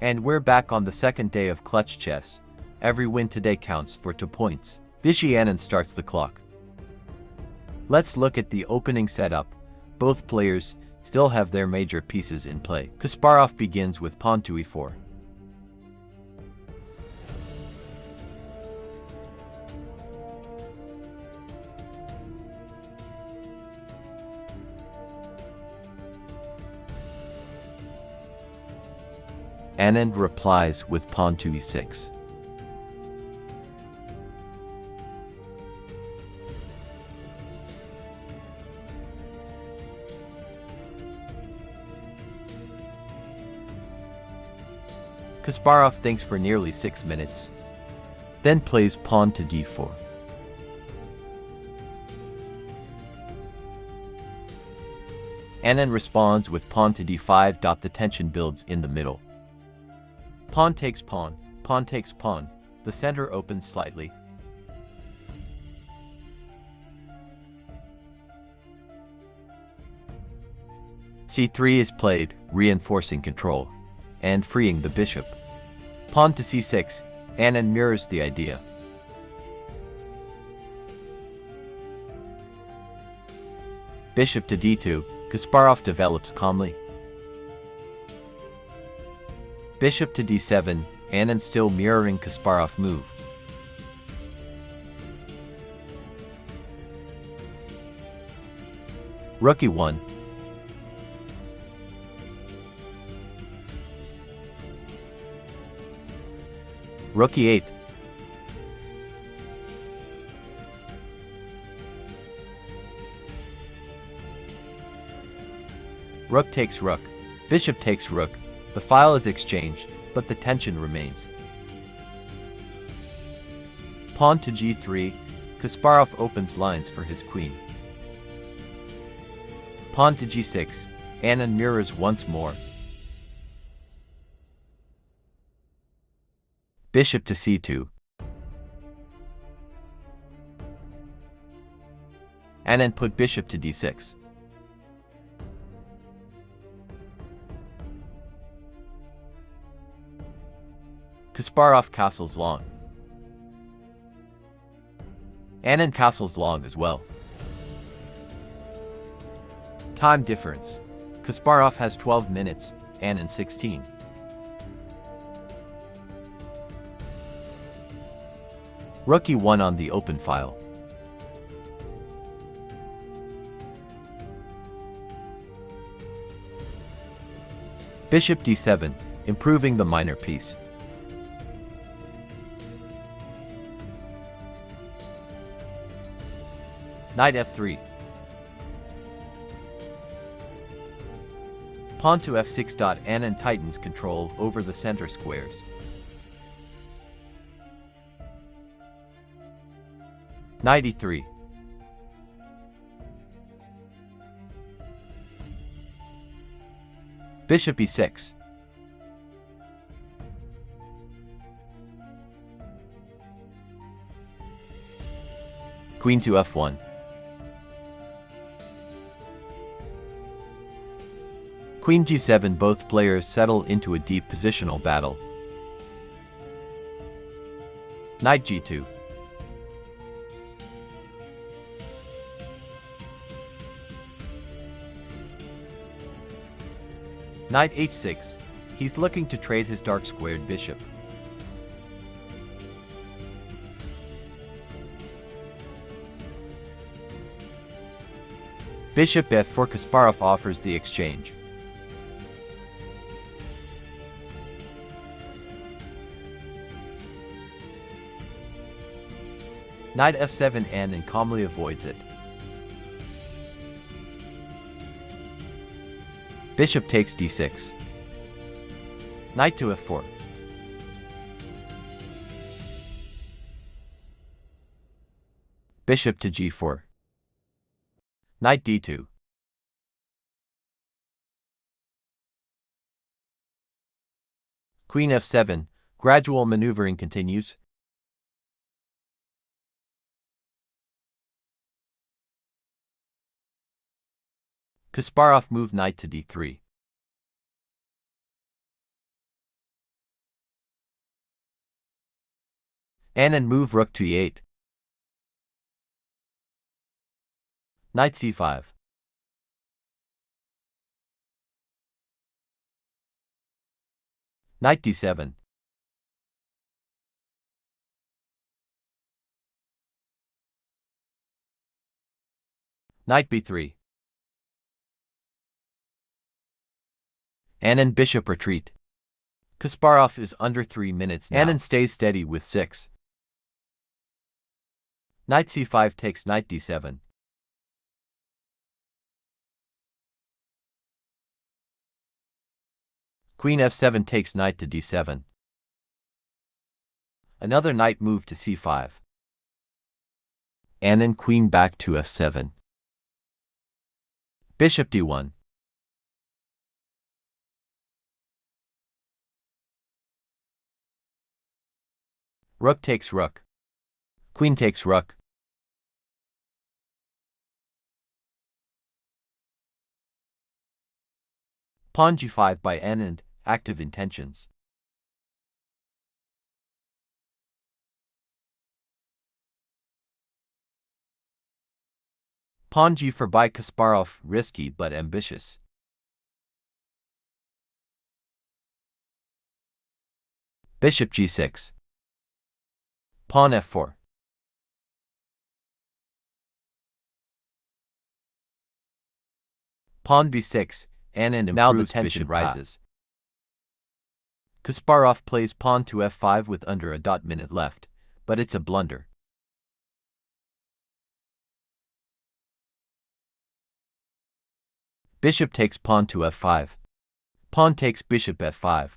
And we're back on the second day of clutch chess. Every win today counts for 2 points. Viswanathan starts the clock. Let's look at the opening setup. Both players still have their major pieces in play. Kasparov begins with pawn to e4. Anand replies with pawn to e6. Kasparov thinks for nearly 6 minutes, then plays pawn to d4. Anand responds with pawn to d5. The tension builds in the middle. Pawn takes pawn, pawn takes pawn. The center opens slightly. c3 is played, reinforcing control and freeing the bishop. Pawn to c6, Anand mirrors the idea. Bishop to d2, Kasparov develops calmly. Bishop to d7, Anand still mirroring Kasparov move. Rook e1. Rook e8. Rook takes rook. Bishop takes rook. The file is exchanged, but the tension remains. Pawn to g3. Kasparov opens lines for his queen. Pawn to g6. Anand mirrors once more. Bishop to c2. Anand put bishop to d6. Kasparov castles long. Anand castles long as well. Time difference. Kasparov has 12 minutes, Anand 16. Rook e1 on the open file. Bishop d7, improving the minor piece. Knight f3. Pawn to f6. Anand tightens control over the center squares. Knight e3. Bishop e6. Queen to f1. Queen g7. Both players settle into a deep positional battle. Knight g2. Knight h6. He's looking to trade his dark-squared bishop. Bishop f4. Kasparov offers the exchange. Knight f7. Anand calmly avoids it. Bishop takes d6. Knight to f4. Bishop to g4. Knight d2. Queen f7. Gradual maneuvering continues. Kasparov moved knight to d3. Anand move rook to e8. Knight c5. Knight d7. Knight b3. Anand bishop retreat. Kasparov is under 3 minutes now. Anand stays steady with 6. Knight c5 takes knight d7. Queen f7 takes knight to d7. Another knight move to c5. Anand queen back to f7. Bishop d1. Rook takes rook. Queen takes rook. Pawn g5 by Anand, active intentions. Pawn g4 by Kasparov, risky but ambitious. Bishop g6. Pawn f4. Pawn b6, Anand improves. Now the tension rises. Kasparov plays pawn to f5 with under a minute left, but it's a blunder. Bishop takes pawn to f5. Pawn takes bishop f5.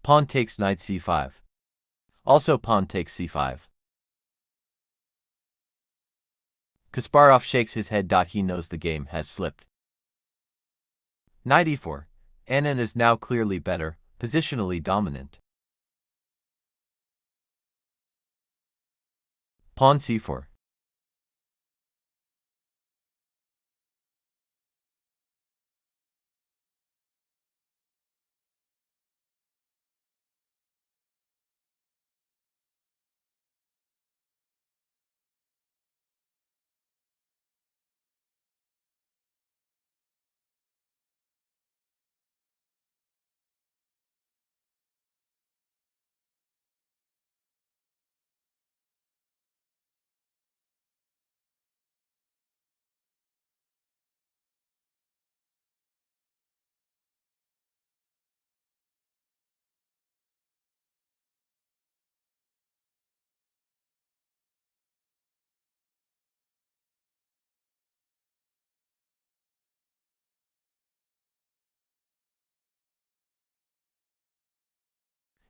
Pawn takes knight c5. Also pawn takes c5. Kasparov shakes his head. He knows the game has slipped. Knight e4. Anand is now clearly better, positionally dominant. Pawn c4.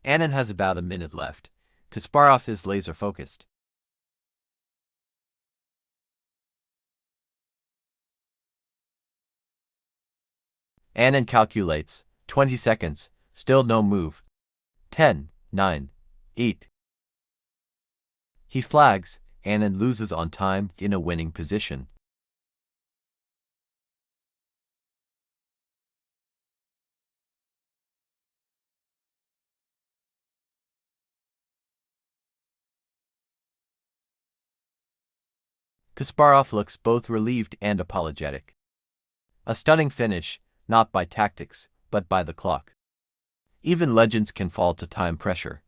Anand has about a minute left. Kasparov is laser focused. Anand calculates. 20 seconds. Still no move. 10, 9, 8. He flags. Anand loses on time in a winning position. Kasparov looks both relieved and apologetic. A stunning finish, not by tactics, but by the clock. Even legends can fall to time pressure.